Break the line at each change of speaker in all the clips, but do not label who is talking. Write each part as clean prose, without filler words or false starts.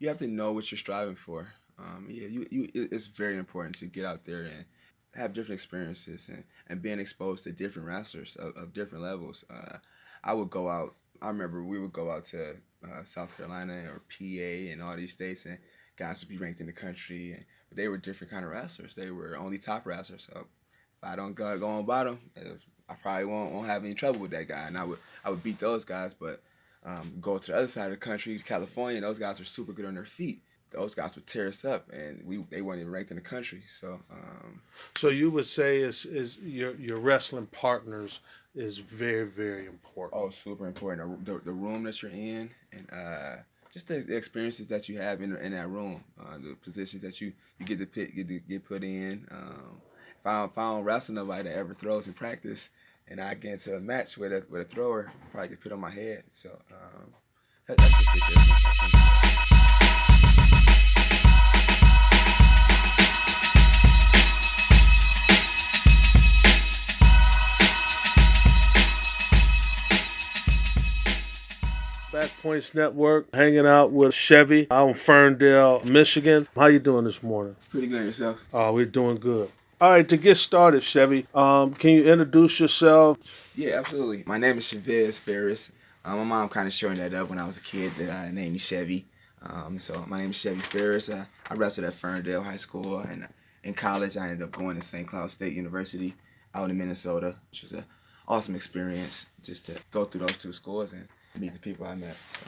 you have to know what you're striving for. It's very important to get out there and have different experiences and being exposed to different wrestlers of different levels. I would go out. I remember we would go out to South Carolina or PA and all these states, and guys would be ranked in the country, but they were different kind of wrestlers. They were only top wrestlers. So if I don't go on bottom, I probably won't have any trouble with that guy, and I would beat those guys. But go to the other side of the country, California, those guys were super good on their feet. Those guys would tear us up, and they weren't even ranked in the country. So,
So you would say is your wrestling partners is very, very important.
oh, super important. The room that you're in, and just the experiences that you have in that room, the positions that you get to get put in. If I don't wrestle nobody that ever throws in practice, and I get into a match with a thrower, I probably get put on my head. So that's just the difference, I think.
Back Points Network, hanging out with Chevy out in Ferndale, Michigan. How you doing this morning?
Pretty good yourself.
Oh, we're doing good. All right, to get started, Chevy, can you introduce yourself?
Yeah, absolutely. My name is Chevez Ferris. My mom kind of showing that up when I was a kid. Named me Chevy. So my name is Chevy Ferris. I wrestled at Ferndale High School, and in college I ended up going to St. Cloud State University out in Minnesota, which was an awesome experience just to go through those two schools and meet the people I met. So.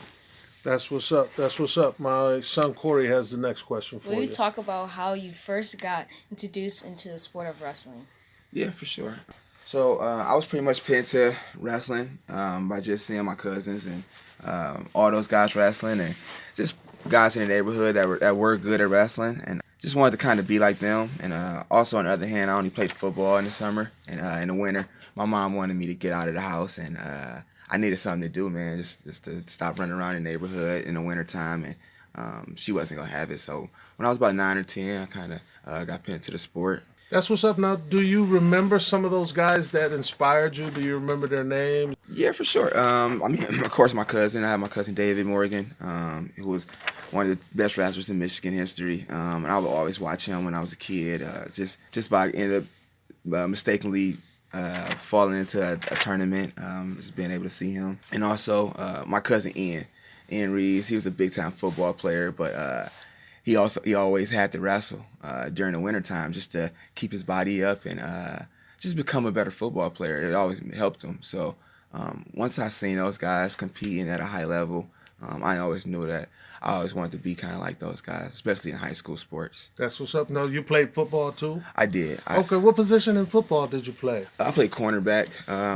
That's what's up. That's what's up. My son Corey has the next question for
Will
you.
you talk about how you first got introduced into the sport of wrestling?
Yeah, for sure. So I was pretty much put into wrestling by just seeing my cousins and all those guys wrestling, and just guys in the neighborhood that were good at wrestling, and just wanted to kind of be like them. And also, on the other hand, I only played football in the summer, and in the winter, my mom wanted me to get out of the house, and I needed something to do, man, just to stop running around the neighborhood in the wintertime, and she wasn't going to have it. So when I was about 9 or 10, I kind of got put into the sport.
That's what's up. Now, do you remember some of those guys that inspired you? Do you remember their names?
Yeah, for sure. I mean, of course, my cousin. I have my cousin David Morgan, who was one of the best wrestlers in Michigan history. And I would always watch him when I was a kid. Just by ended up mistakenly falling into a tournament, just being able to see him. And also my cousin Ian Reeves. He was a big time football player, but he always had to wrestle during the wintertime just to keep his body up and just become a better football player. It always helped him. So once I seen those guys competing at a high level, I always knew that I always wanted to be kind of like those guys, especially in high school sports.
That's what's up. Now, you played football too?
I did.
Okay, what position in football did you play?
I played cornerback,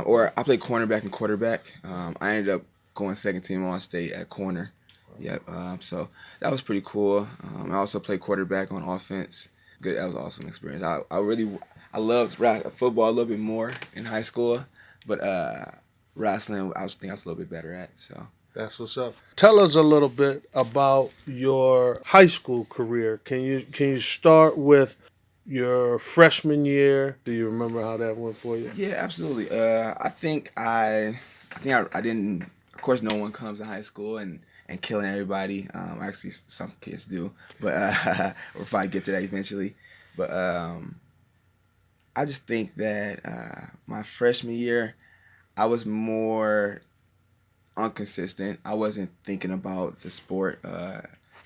or I played cornerback and quarterback. I ended up going second team All-State at corner. Yep. So that was pretty cool. I also played quarterback on offense. Good. That was an awesome experience. I loved football a little bit more in high school, but wrestling I was a little bit better at. So.
That's what's up. Tell us a little bit about your high school career. Can you start with your freshman year? Do you remember how that went for you?
Yeah, absolutely. I think I didn't. Of course, no one comes to high school and killing everybody. Actually, some kids do, but we'll probably get to that eventually. But I just think that my freshman year, I was more inconsistent. I wasn't thinking about the sport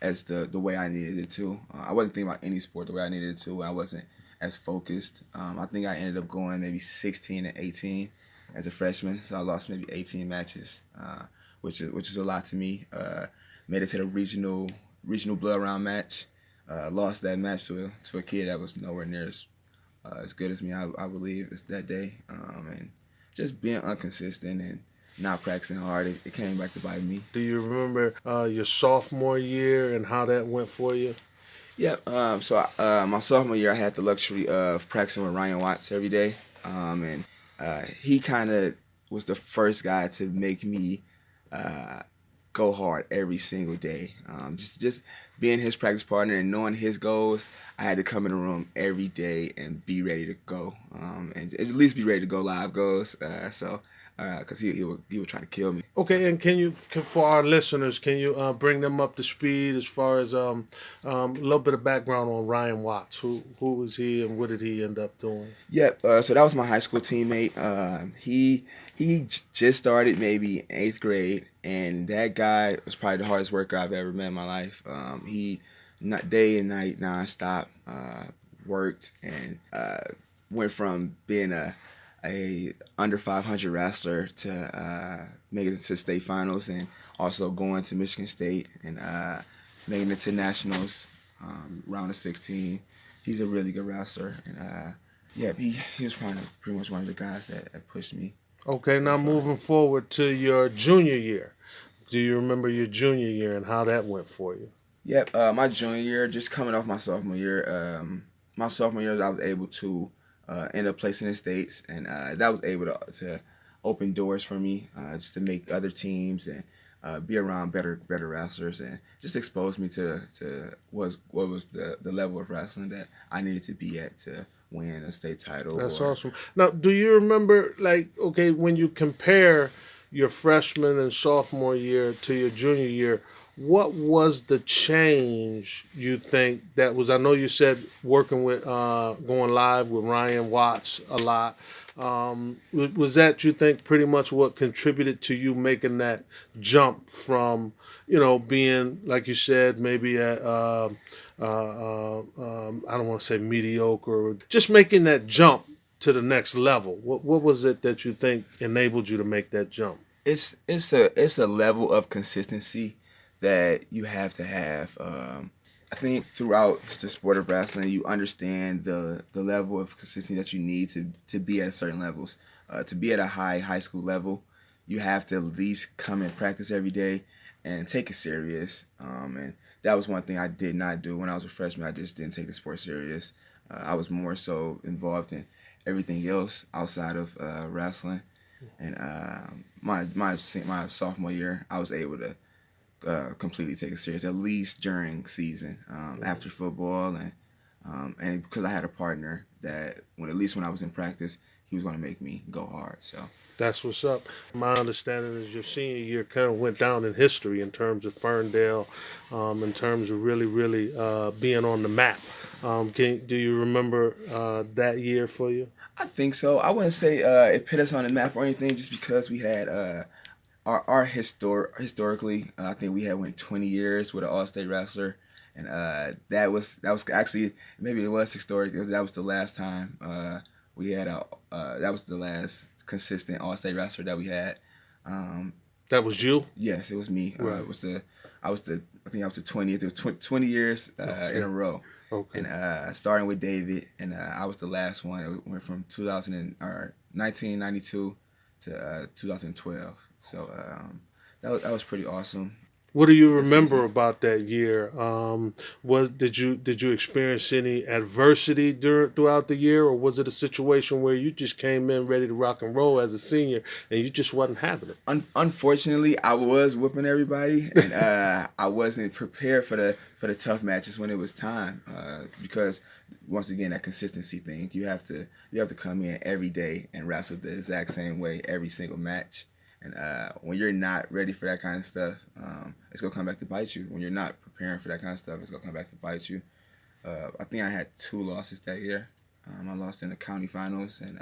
as the way I needed it to. I wasn't thinking about any sport the way I needed it to. I wasn't as focused. I think I ended up going maybe 16 and 18 as a freshman, so I lost maybe 18 matches, which is a lot to me. Made it to the regional blood round match. Lost that match to a kid that was nowhere near as good as me, I believe, that day. And just being inconsistent and not practicing hard, it came back to bite me.
Do you remember your sophomore year and how that went for you?
Yeah. So my sophomore year, I had the luxury of practicing with Ryan Watts every day, and he kind of was the first guy to make me go hard every single day. Just being his practice partner and knowing his goals, I had to come in the room every day and be ready to go, and at least be ready to go live goals. So because he would try to kill me.
Okay, and for our listeners, can you bring them up to speed as far as a little bit of background on Ryan Watts? Who was he and what did he end up doing?
Yep. So that was my high school teammate. He just started maybe 8th grade, and that guy was probably the hardest worker I've ever met in my life. He not day and night nonstop worked and went from being a under 500 wrestler to making it to state finals, and also going to Michigan State and making it to nationals round of 16. He's a really good wrestler, and he was pretty much one of the guys that pushed me.
Okay, now moving forward to your junior year. Do you remember your junior year and how that went for you?
Yep, my junior year, just coming off my sophomore year. My sophomore year, I was able to end up placing in states, and that was able to open doors for me, just to make other teams and be around better wrestlers, and just expose me to what was the level of wrestling that I needed to be at to win a state title.
That's awesome. Now, do you remember, when you compare your freshman and sophomore year to your junior year, what was the change you think that was? I know you said working with, going live with Ryan Watts a lot. Was that, you think, pretty much what contributed to you making that jump from, being, like you said, maybe at, I don't want to say mediocre, just making that jump to the next level? What was it that you think enabled you to make that jump?
It's a level of consistency that you have to have. I think throughout the sport of wrestling, you understand the level of consistency that you need to be at certain levels. To be at a high school level, you have to at least come and practice every day and take it serious. And that was one thing I did not do when I was a freshman. I just didn't take the sport serious. I was more so involved in everything else outside of wrestling. And my sophomore year, I was able to completely take it serious, at least during season, after football, and because I had a partner that at least when I was in practice, he was going to make me go hard. So
that's what's up. My understanding is your senior year kind of went down in history in terms of Ferndale, in terms of really being on the map. Do you remember that year for you?
I think so. I wouldn't say it put us on the map or anything, just because we had historically, I think we had went 20 years with an all-state wrestler, and that was actually, maybe it was historic. That was the last time we had that was the last consistent all-state wrestler that we had.
That was you?
Yes, it was me.
Right.
I think I was the 20th. It was 20 years in a row.
Okay.
And starting with David, and I was the last one. It went from 1992 to 2012. So that was pretty awesome.
What do you remember about that year? Did you experience any adversity throughout the year, or was it a situation where you just came in ready to rock and roll as a senior and you just wasn't having it?
Unfortunately, I was whooping everybody, and I wasn't prepared for the tough matches when it was time, because once again, that consistency thing. You have to come in every day and wrestle the exact same way every single match. And when you're not ready for that kind of stuff, it's going to come back to bite you. When you're not preparing for that kind of stuff, it's going to come back to bite you. I think I had 2 losses that year. I lost in the county finals and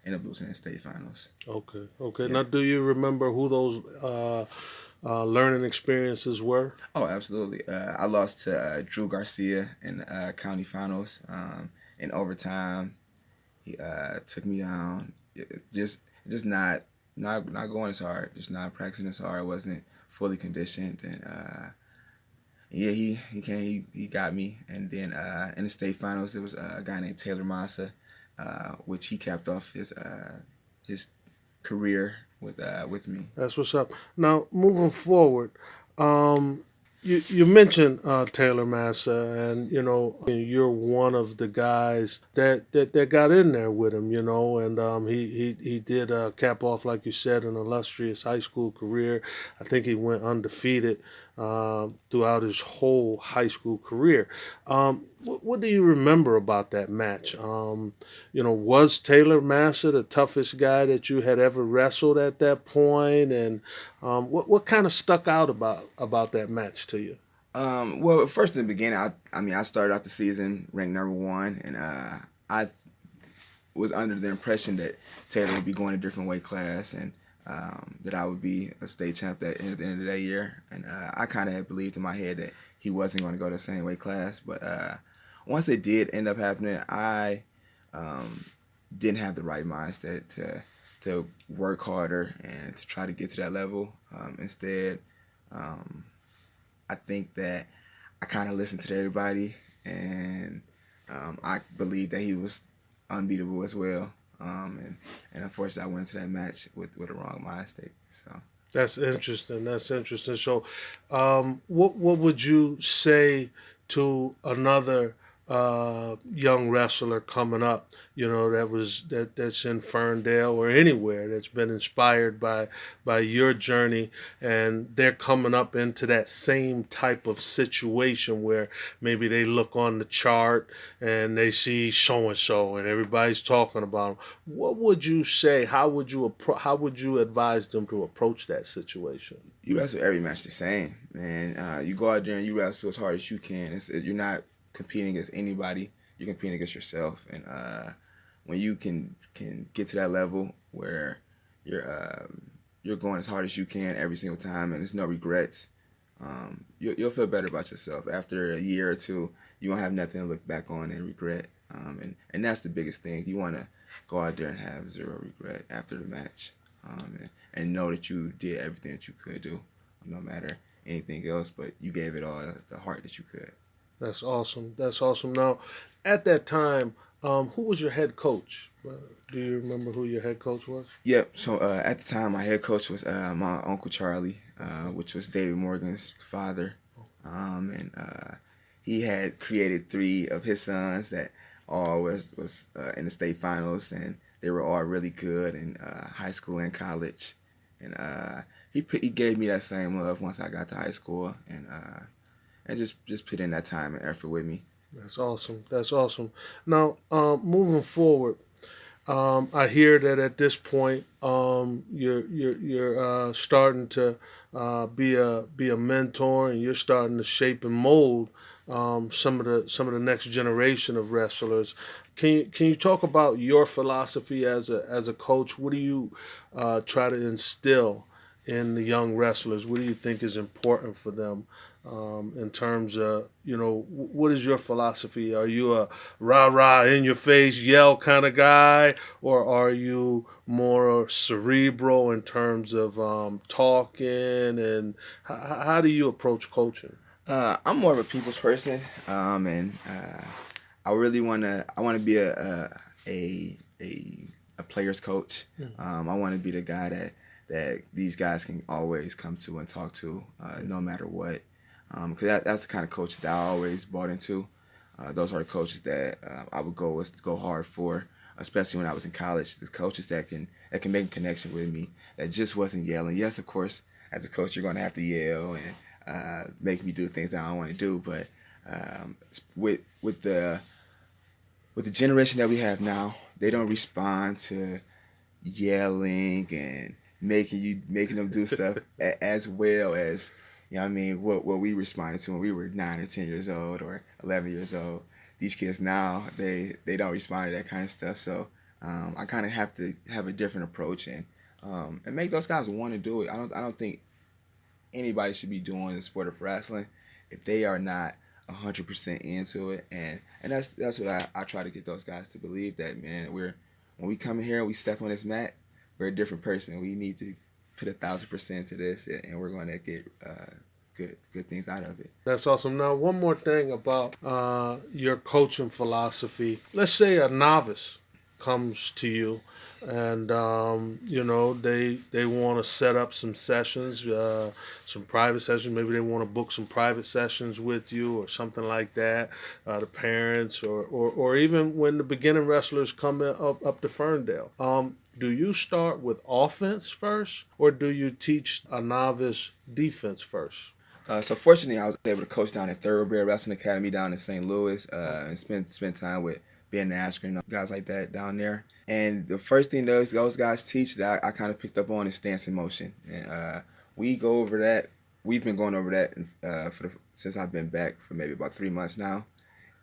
ended up losing in the state finals.
Okay. Yeah.
Yeah.
Now, do you remember who those learning experiences were?
Oh, absolutely. I lost to Drew Garcia in county finals. In overtime, he took me down. Just not going as hard, just not practicing as hard. I wasn't fully conditioned, and he got me. And then in the state finals, there was a guy named Taylor Massa, which he capped off his career with me.
That's what's up. Now, moving forward, you mentioned Taylor Massa, and you're one of the guys that got in there with him, and he did cap off, like you said, an illustrious high school career. I think he went undefeated throughout his whole high school career. What do you remember about that match? Was Taylor Massa the toughest guy that you had ever wrestled at that point? And what kind of stuck out about that match to you?
Well, first in the beginning, I started out the season ranked #1, and I was under the impression that Taylor would be going a different weight class, and that I would be a state champ at the end of that year. And I kind of had believed in my head that he wasn't going to go to the same weight class. But once it did end up happening, I didn't have the right mindset to work harder and to try to get to that level. Instead, I think that I kind of listened to everybody, and I believed that he was unbeatable as well. And unfortunately, I went into that match with a wrong mind state. So
That's interesting. That's interesting. So, what would you say to another young wrestler coming up? That's in Ferndale or anywhere that's been inspired by your journey, and they're coming up into that same type of situation where maybe they look on the chart and they see so and so, and everybody's talking about them. What would you say? How would you advise them to approach that situation?
You wrestle every match the same, man. You go out there and you wrestle as hard as you can. You're not competing against anybody. You're competing against yourself. And when you can get to that level where you're going as hard as you can every single time, and there's no regrets, you'll feel better about yourself. After a year or two, you won't have nothing to look back on and regret. And that's the biggest thing. You want to go out there and have zero regret after the match, and know that you did everything that you could do, no matter anything else, but you gave it all the heart that you could.
That's awesome. That's awesome. Now, at that time, who was your head coach? Do you remember who your head coach was?
Yep. So at the time, my head coach was my Uncle Charlie, which was David Morgan's father. And he had created 3 of his sons that all was in the state finals, and they were all really good in high school and college. And he gave me that same love once I got to high school, and just put in that time and effort with me.
That's awesome. That's awesome. Now, moving forward, I hear that at this point, you're starting to be a mentor, and you're starting to shape and mold some of the next generation of wrestlers. Can you talk about your philosophy as a coach? What do you try to instill in the young wrestlers? What do you think is important for them? In terms of, what is your philosophy? Are you a rah-rah, in-your-face, yell kind of guy? Or are you more cerebral in terms of talking? And how do you approach coaching?
I'm more of a people's person, and I really want to be a player's coach. I want to be the guy that these guys can always come to and talk to, no matter what. Because that's the kind of coach that I always bought into. Those are the coaches that I would go hard for, especially when I was in college. The coaches that can make a connection with me, that just wasn't yelling. Yes, of course, as a coach, you're going to have to yell and make me do things that I don't want to do. But with the generation that we have now, they don't respond to yelling and making them do stuff as well as, what we responded to when we were 9 or 10 years old or 11 years old. These kids now, they don't respond to that kind of stuff. So I kind of have to have a different approach and make those guys want to do it. I don't think anybody should be doing the sport of wrestling if they are not 100% into it. And that's what I try to get those guys to believe, that, man, when we come in here and we step on this mat, we're a different person. We need to put 1,000% to this, and we're going to get good things out of it.
That's awesome. Now, one more thing about your coaching philosophy. Let's say a novice comes to you, and they want to set up some sessions, some private sessions. Maybe they want to book some private sessions with you or something like that. The parents or even when the beginning wrestlers come up to Ferndale. Do you start with offense first, or do you teach a novice defense first?
So fortunately, I was able to coach down at Thoroughbred Wrestling Academy down in St. Louis, and spend time with Ben Askren and guys like that down there. And the first thing those guys teach that I kind of picked up on is stance and motion, and we go over that. We've been going over that since I've been back for maybe about 3 months now.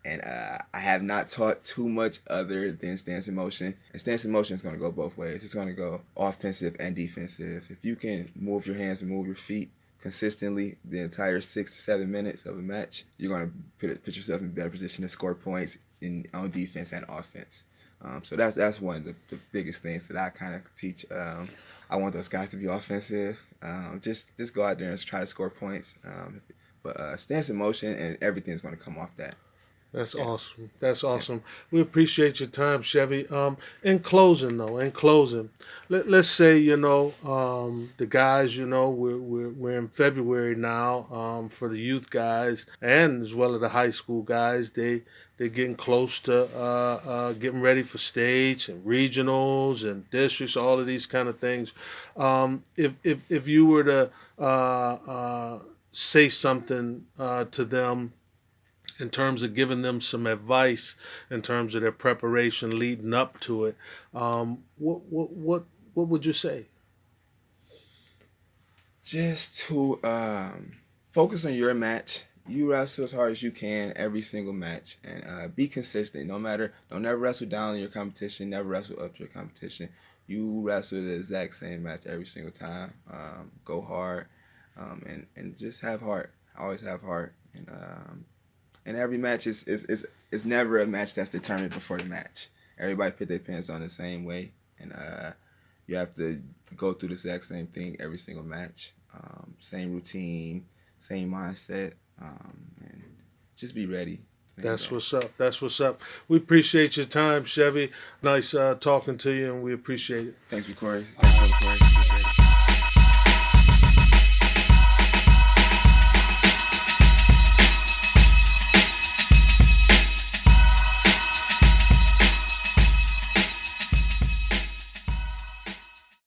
And I have not taught too much other than stance and motion. And stance and motion is going to go both ways. It's going to go offensive and defensive. If you can move your hands and move your feet consistently the entire 6 to 7 minutes of a match, you're going to put yourself in a better position to score points on defense and offense. So that's one of the biggest things that I kind of teach. I want those guys to be offensive. Just go out there and try to score points. But stance and motion and everything's going to come off that.
That's awesome. That's awesome. We appreciate your time, Chevy. In closing, let's say the guys. We're in February now. For the youth guys and as well as the high school guys, they're getting close to getting ready for states and regionals and districts, all of these kind of things. If you were to say something to them, in terms of giving them some advice in terms of their preparation leading up to it, what would you say?
Just to focus on your match. You wrestle as hard as you can every single match, and be consistent. Don't never wrestle down in your competition. Never wrestle up to your competition. You wrestle the exact same match every single time. Go hard, and just have heart. Always have heart, and every match is never a match that's determined before the match. Everybody put their pants on the same way, and you have to go through the exact same thing every single match. Same routine, same mindset, and just be ready.
That's what's up. That's what's up. We appreciate your time, Chevy. Nice talking to you, and we appreciate it.
Thanks, Corey. Appreciate it.